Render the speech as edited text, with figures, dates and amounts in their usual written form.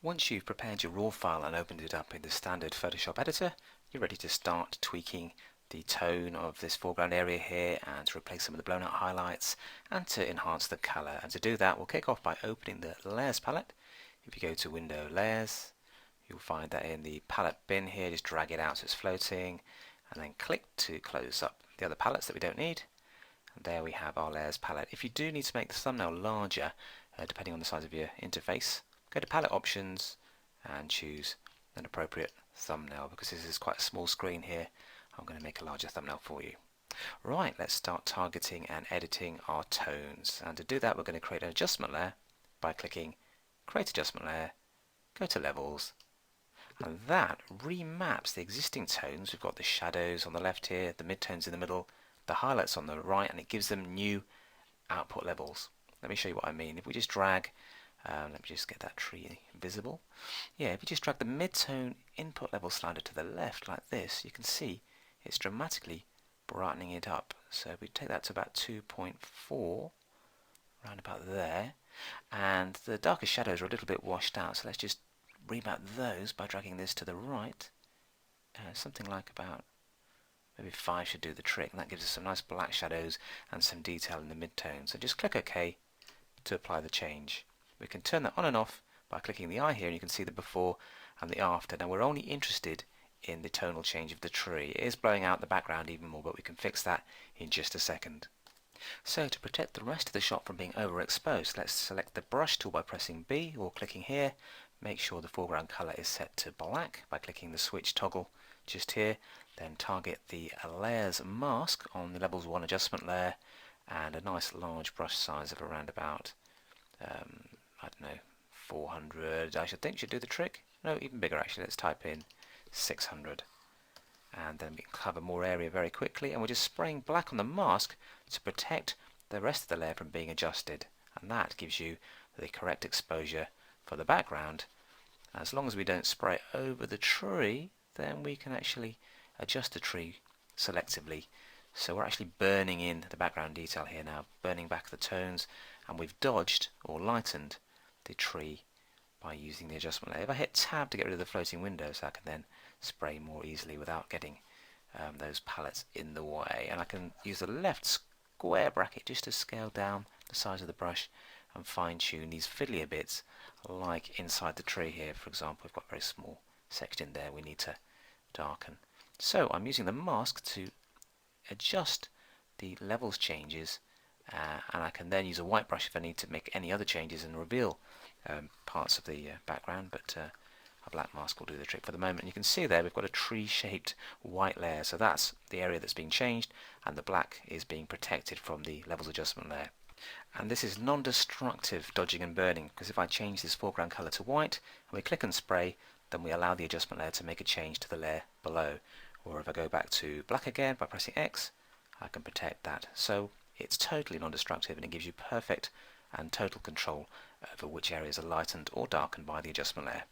Once you've prepared your raw file and opened it up in the standard Photoshop editor, you're ready to start tweaking the tone of this foreground area here and to replace some of the blown out highlights and to enhance the color. And to do that, we'll kick off by opening the layers palette. If you go to window layers, you'll find that in the palette bin here, just drag it out so it's floating and then click to close up the other palettes that we don't need. And there we have our layers palette. If you do need to make the thumbnail larger, depending on the size of your interface, go to palette options and choose an appropriate thumbnail. Because this is quite a small screen here, I'm going to make a larger thumbnail for you. Right, let's start targeting and editing our tones. And to do that, we're going to create an adjustment layer by clicking Create Adjustment Layer, go to Levels, and that remaps the existing tones. We've got the shadows on the left here, the midtones in the middle, the highlights on the right, and it gives them new output levels. Let me show you what I mean. If we just drag let me just get that tree visible. Yeah, if you just drag the mid-tone input level slider to the left like this, you can see it's dramatically brightening it up. So if we take that to about 2.4, around about there, and the darker shadows are a little bit washed out, so let's just remap those by dragging this to the right. Something like about maybe 5 should do the trick, and that gives us some nice black shadows and some detail in the mid-tone. So just click OK to apply the change. We can turn that on and off by clicking the eye here, and you can see the before and the after. Now we're only interested in the tonal change of the tree. It is blowing out the background even more, but we can fix that in just a second. So to protect the rest of the shot from being overexposed, let's select the brush tool by pressing B or clicking here. Make sure the foreground color is set to black by clicking the switch toggle just here. Then target the layers mask on the levels 1 adjustment layer, and a nice large brush size of around about I don't know, 400, I should think should do the trick. No, even bigger actually. Let's type in 600. And then we can cover more area very quickly. And we're just spraying black on the mask to protect the rest of the layer from being adjusted. And that gives you the correct exposure for the background. As long as we don't spray over the tree, then we can actually adjust the tree selectively. So we're actually burning in the background detail here now, burning back the tones, and we've dodged or lightened the tree by using the adjustment layer. If I hit tab to get rid of the floating windows, I can then spray more easily without getting those palettes in the way. And I can use the left square bracket just to scale down the size of the brush and fine tune these fiddlier bits, like inside the tree here, for example. We've got a very small section in there we need to darken. So I'm using the mask to adjust the levels changes, and I can then use a white brush if I need to make any other changes and reveal parts of the background, but a black mask will do the trick for the moment. And you can see there we've got a tree-shaped white layer, so that's the area that's being changed, and the black is being protected from the levels adjustment layer. And this is non-destructive dodging and burning, because if I change this foreground color to white and we click and spray, then we allow the adjustment layer to make a change to the layer below. Or if I go back to black again by pressing X, I can protect that. So it's totally non-destructive, and it gives you perfect and total control over which areas are lightened or darkened by the adjustment layer.